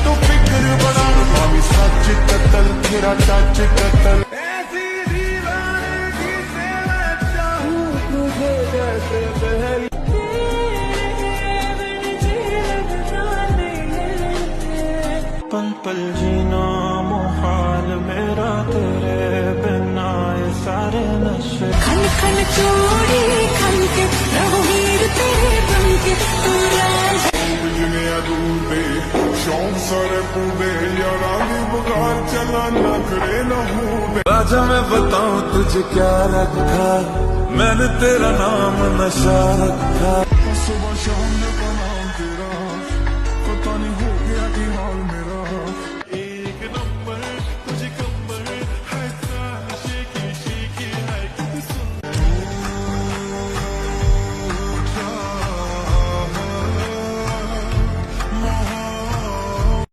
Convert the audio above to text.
तो फिक्र बड़ा भावी सच कतल तेरा टच कतल ऐसी दीवानगी से मैं चाहूं तुझे जैसे पहली पल पल जीना मुहाल मेरा तेरे बिना ये सारे नशे खन खन चूड़ी खन के रघुवीर तेरे बन के तू राज बिजने अधूरे शौक सारे पूरे यारा दी बुखार चला न करे न हो राजा मैं बताऊं तुझे क्या रखा मैंने तेरा नाम नशा रखा